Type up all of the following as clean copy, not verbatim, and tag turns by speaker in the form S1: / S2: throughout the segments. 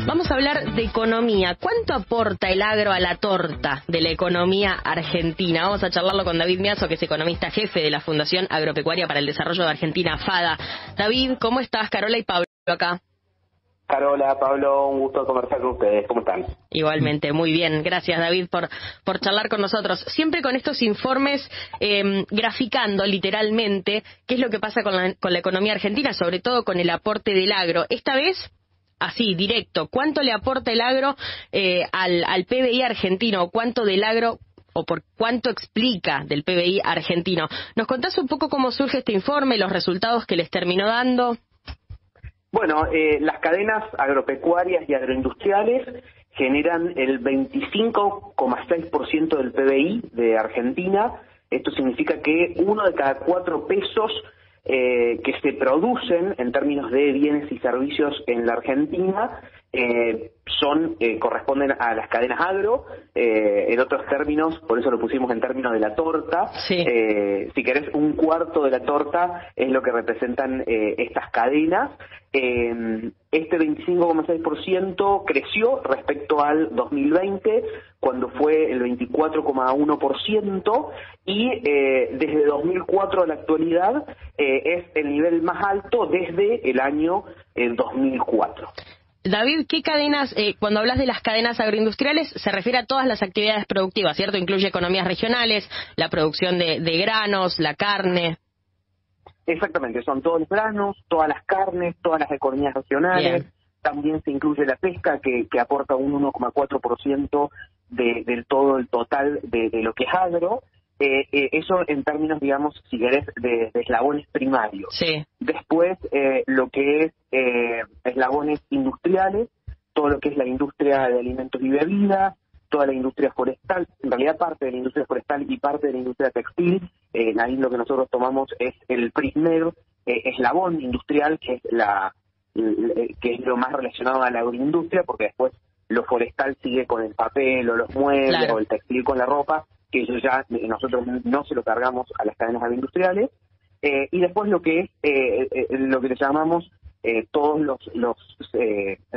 S1: Vamos a hablar de economía. ¿Cuánto aporta el agro a la torta de la economía argentina? Vamos a charlarlo con David Miazo, que es economista jefe de la Fundación Agropecuaria para el Desarrollo de Argentina, FADA. David, ¿cómo estás? Carola y Pablo acá.
S2: Carola, Pablo, un gusto conversar con ustedes. ¿Cómo están?
S1: Igualmente, muy bien. Gracias, David, por charlar con nosotros. Siempre con estos informes graficando literalmente qué es lo que pasa con la economía argentina, sobre todo con el aporte del agro. Esta vez, así, directo, ¿cuánto le aporta el agro al PBI argentino? ¿Cuánto del agro o por cuánto explica del PBI argentino? ¿Nos contás un poco cómo surge este informe, los resultados que les terminó dando?
S2: Bueno, las cadenas agropecuarias y agroindustriales generan el 25,6% del PBI de Argentina. Esto significa que 1 de cada 4 pesos que se producen en términos de bienes y servicios en la Argentina corresponden a las cadenas agro. En otros términos, por eso lo pusimos en términos de la torta.
S1: Sí.
S2: Si querés, un cuarto de la torta es lo que representan estas cadenas. Este 25,6% creció respecto al 2020, cuando fue el 24,1%, y desde 2004 a la actualidad es el nivel más alto desde el año 2004.
S1: David, ¿qué cadenas, cuando hablas de las cadenas agroindustriales, se refiere a todas las actividades productivas, ¿cierto? Incluye economías regionales, la producción de granos, la carne.
S2: Exactamente, son todos los granos, todas las carnes, todas las economías regionales. Bien. También se incluye la pesca, que aporta un 1,4% del todo el total de lo que es agro. Eso en términos, digamos, si querés, de eslabones primarios.
S1: Sí.
S2: Después, lo que es eslabones industriales, todo lo que es la industria de alimentos y bebidas, toda la industria forestal, en realidad parte de la industria forestal y parte de la industria textil. Ahí lo que nosotros tomamos es el primer eslabón industrial, que es que es lo más relacionado a la agroindustria, porque después lo forestal sigue con el papel o los muebles, claro, o el textil con la ropa, que eso ya nosotros no se lo cargamos a las cadenas agroindustriales. Y después lo que es lo que le llamamos todos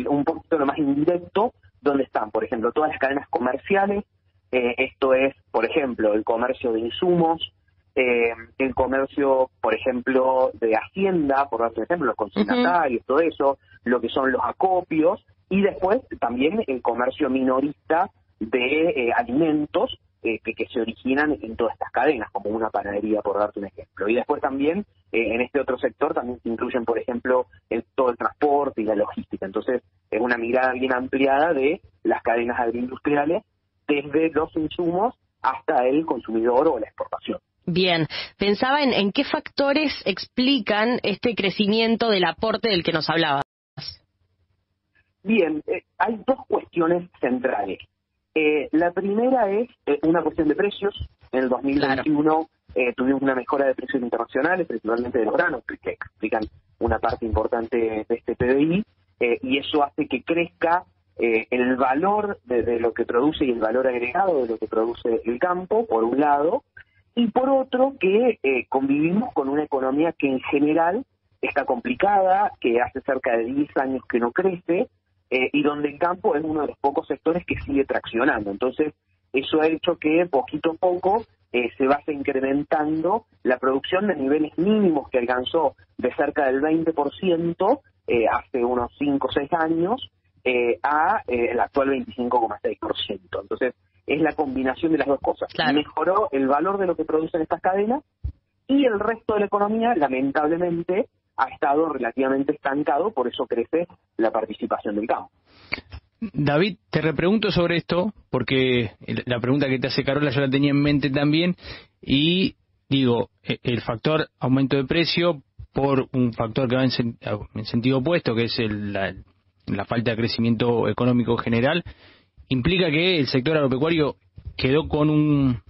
S2: un poquito lo más indirecto, donde están, por ejemplo, todas las cadenas comerciales. Esto es, por ejemplo, el comercio de insumos, el comercio, por ejemplo, de hacienda, por darte un ejemplo, los consignatarios, todo eso, lo que son los acopios, y después también el comercio minorista de alimentos que se originan en todas estas cadenas, como una panadería, por darte un ejemplo. Y después también, en este otro sector, también se incluyen, por ejemplo, todo el transporte y la logística. Entonces, es una mirada bien ampliada de las cadenas agroindustriales, desde los insumos hasta el consumidor o la exportación.
S1: Bien, pensaba en qué factores explican este crecimiento del aporte del que nos hablabas.
S2: Bien, hay dos cuestiones centrales. La primera es una cuestión de precios. En el 2021 claro, tuvimos una mejora de precios internacionales, principalmente de los granos, que explican una parte importante de este PBI, y eso hace que crezca el valor de lo que produce y el valor agregado de lo que produce el campo, por un lado, y por otro que convivimos con una economía que en general está complicada, que hace cerca de 10 años que no crece, y donde el campo es uno de los pocos sectores que sigue traccionando. Entonces, eso ha hecho que poquito a poco se vaya incrementando la producción de niveles mínimos que alcanzó de cerca del 20% hace unos 5 o 6 años a el actual 25,6%. Entonces, es la combinación de las dos cosas. Claro. Mejoró el valor de lo que producen estas cadenas, y el resto de la economía, lamentablemente, ha estado relativamente estancado, por eso crece la participación del campo.
S3: David, te repregunto sobre esto, porque la pregunta que te hace Carola yo la tenía en mente también, y digo, el factor aumento de precio por un factor que va en sentido opuesto, que es la falta de crecimiento económico general, implica que el sector agropecuario quedó con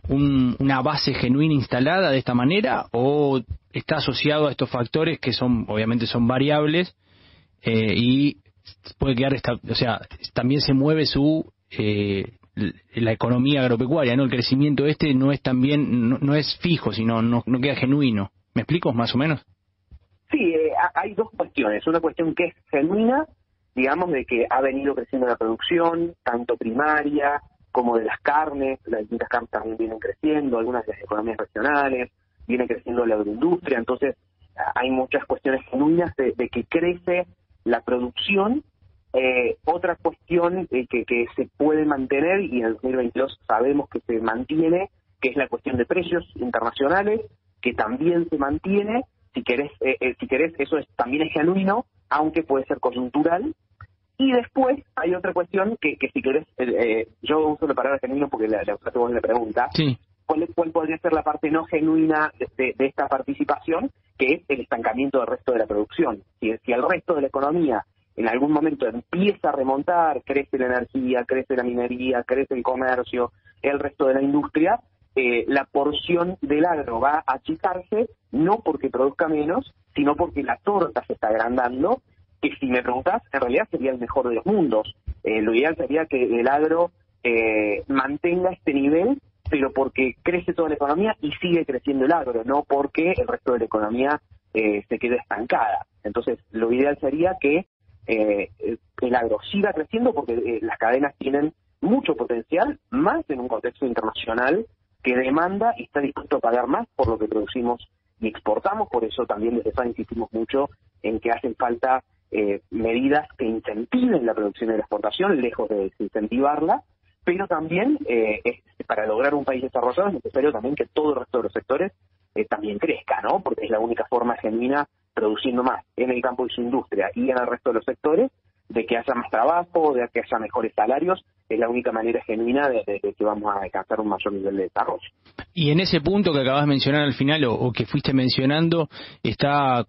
S3: una base genuina instalada de esta manera, o está asociado a estos factores que obviamente son variables, y puede quedar o sea, también se mueve la economía agropecuaria, ¿no? El crecimiento no es no es fijo, sino no queda genuino. ¿Me explico más o menos?
S2: Sí, hay dos cuestiones. Una cuestión que es genuina digamos, de que ha venido creciendo la producción, tanto primaria como de las carnes. Las distintas carnes también vienen creciendo, algunas de las economías regionales, viene creciendo la agroindustria. Entonces hay muchas cuestiones genuinas de que crece la producción. Otra cuestión que se puede mantener, y en el 2022 sabemos que se mantiene, que es la cuestión de precios internacionales, que también se mantiene. Si querés, eso también es genuino, aunque puede ser coyuntural. Y después hay otra cuestión que si querés, yo uso la palabra genuino porque la usaste vos en la pregunta.
S3: Sí.
S2: ¿Cuál podría ser la parte no genuina de esta participación? Que es el estancamiento del resto de la producción. Si el resto de la economía en algún momento empieza a remontar, crece la energía, crece la minería, crece el comercio, el resto de la industria, la porción del agro va a achicarse, no porque produzca menos, sino porque la torta se está agrandando, que si me preguntás, en realidad sería el mejor de los mundos. Lo ideal sería que el agro mantenga este nivel, pero porque crece toda la economía y sigue creciendo el agro, no porque el resto de la economía se quede estancada. Entonces, lo ideal sería que el agro siga creciendo porque las cadenas tienen mucho potencial, más en un contexto internacional que demanda y está dispuesto a pagar más por lo que producimos y exportamos. Por eso también desde FA insistimos mucho en que hacen falta medidas que incentiven la producción y la exportación, lejos de desincentivarla, pero también para lograr un país desarrollado es necesario también que todo el resto de los sectores también crezca, ¿no? Porque es la única forma genuina, produciendo más en el campo de su industria y en el resto de los sectores, de que haya más trabajo, de que haya mejores salarios. Es la única manera genuina de que vamos a alcanzar un mayor nivel de desarrollo.
S3: Y en ese punto que acabas de mencionar al final, o que fuiste mencionando, está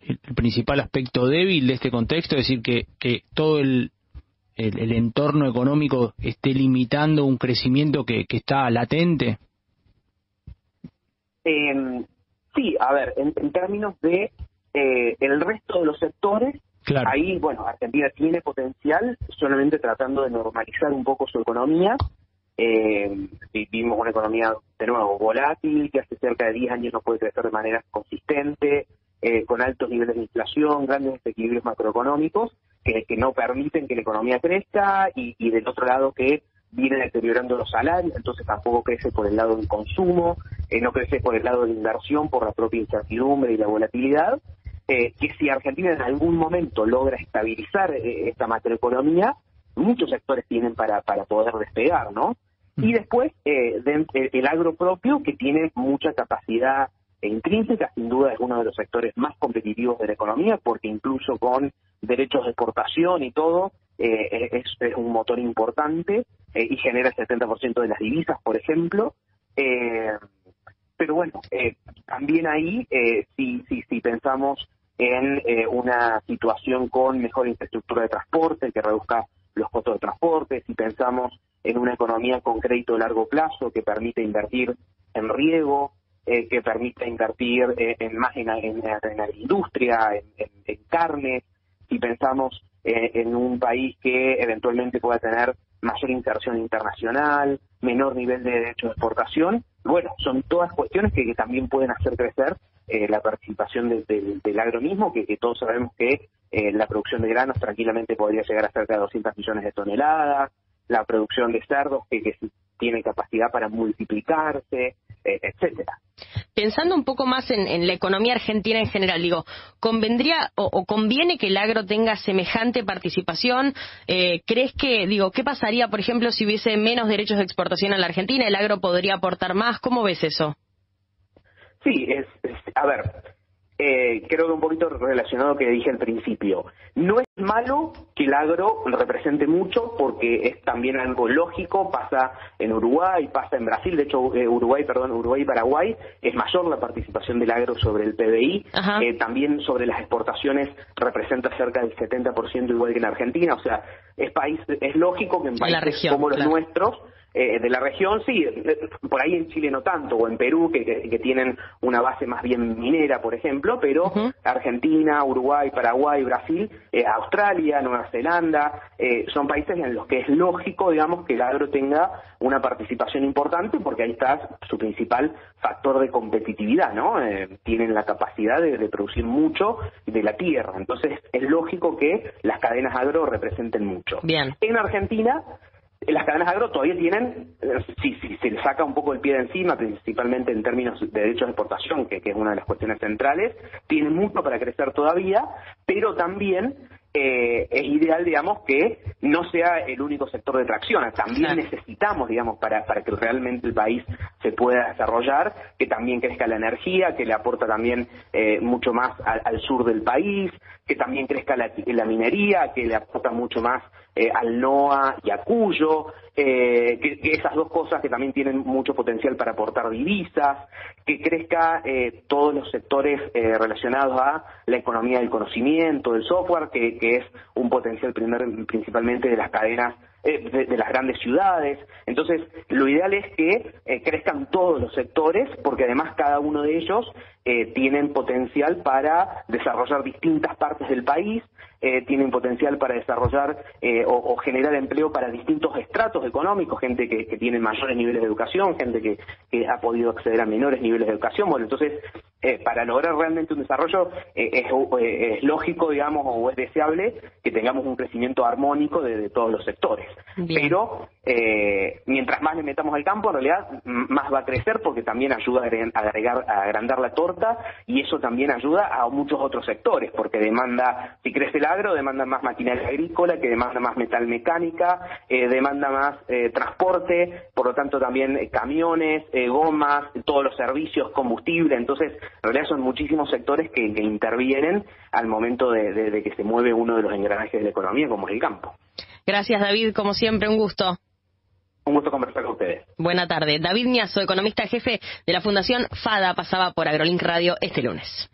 S3: el principal aspecto débil de este contexto, es decir, que todo el entorno económico esté limitando un crecimiento que está latente.
S2: Sí, a ver, en términos de el resto de los sectores,
S3: claro.
S2: Ahí, bueno, Argentina tiene potencial, solamente tratando de normalizar un poco su economía. Vivimos una economía, de nuevo, volátil, que hace cerca de 10 años no puede crecer de manera consistente, con altos niveles de inflación, grandes desequilibrios macroeconómicos, que no permiten que la economía crezca, y del otro lado que viene deteriorando los salarios, entonces tampoco crece por el lado del consumo, no crece por el lado de la inversión, por la propia incertidumbre y la volatilidad. Que si Argentina en algún momento logra estabilizar esta macroeconomía, muchos sectores tienen para poder despegar, ¿no? Y después el agro propio, que tiene mucha capacidad intrínseca, sin duda es uno de los sectores más competitivos de la economía, porque incluso con derechos de exportación y todo, es un motor importante y genera el 70% de las divisas, por ejemplo. Pero bueno, también ahí, si pensamos en una situación con mejor infraestructura de transporte, que reduzca los costos de transporte, si pensamos en una economía con crédito de largo plazo que permite invertir en riego, que permite invertir más en agriindustria, en carnes, si pensamos en un país que eventualmente pueda tener mayor inserción internacional, menor nivel de derechos de exportación, bueno, son todas cuestiones que también pueden hacer crecer la participación del agro mismo, que todos sabemos que la producción de granos tranquilamente podría llegar a cerca de 200 millones de toneladas, la producción de cerdos que tiene capacidad para multiplicarse, etcétera.
S1: Pensando un poco más en la economía argentina en general, digo, ¿convendría o conviene que el agro tenga semejante participación? ¿Crees que, qué pasaría, por ejemplo, si hubiese menos derechos de exportación en la Argentina? ¿El agro podría aportar más? ¿Cómo ves eso?
S2: Sí, a ver, creo que un poquito relacionado a lo que dije al principio. No es malo que el agro represente mucho, porque es también algo lógico, pasa en Uruguay, pasa en Brasil. De hecho, Uruguay y Paraguay es mayor la participación del agro sobre el PBI. También sobre las exportaciones representa cerca del 70%, igual que en Argentina. O sea, es lógico que en países
S1: región,
S2: como los
S1: claro.
S2: nuestros, de la región, sí, por ahí en Chile no tanto, o en Perú, que tienen una base más bien minera, por ejemplo, pero Argentina, Uruguay, Paraguay, Brasil, Australia, Nueva Zelanda, son países en los que es lógico, digamos, que el agro tenga una participación importante, porque ahí está su principal factor de competitividad, ¿no? Tienen la capacidad de producir mucho de la tierra, entonces es lógico que las cadenas agro representen mucho.
S1: Bien.
S2: En Argentina, las cadenas agro todavía tienen, si se le saca un poco el pie de encima, principalmente en términos de derechos de exportación, que es una de las cuestiones centrales, tienen mucho para crecer todavía, pero también es ideal, digamos, que no sea el único sector de tracción. También necesitamos, digamos, para que realmente el país se pueda desarrollar, que también crezca la energía, que le aporta también mucho más al sur del país, que también crezca la minería, que le aporta mucho más al NOA y a Cuyo, que esas dos cosas que también tienen mucho potencial para aportar divisas, que crezca todos los sectores relacionados a la economía del conocimiento, del software, que es un potencial principalmente de las cadenas de las grandes ciudades. Entonces, lo ideal es que crezcan todos los sectores, porque además cada uno de ellos tienen potencial para desarrollar distintas partes del país, tienen potencial para desarrollar o generar empleo para distintos estratos económicos, gente que tiene mayores niveles de educación, gente que ha podido acceder a menores niveles de educación. Bueno, entonces, para lograr realmente un desarrollo es lógico, digamos, o es deseable que tengamos un crecimiento armónico de todos los sectores.
S1: Bien.
S2: Pero mientras más le metamos al campo, en realidad más va a crecer, porque también ayuda a agrandar la torta, y eso también ayuda a muchos otros sectores, porque demanda, si crece el agro, demanda más maquinaria agrícola, que demanda más metalmecánica, demanda más transporte, por lo tanto también camiones, gomas, todos los servicios, combustible. Entonces, en realidad son muchísimos sectores que intervienen al momento de que se mueve uno de los engranajes de la economía, como es el campo.
S1: Gracias, David, como siempre, un gusto.
S2: Un gusto conversar con ustedes.
S1: Buena tarde. David Miazo, economista jefe de la Fundación FADA, pasaba por AgroLink Radio este lunes.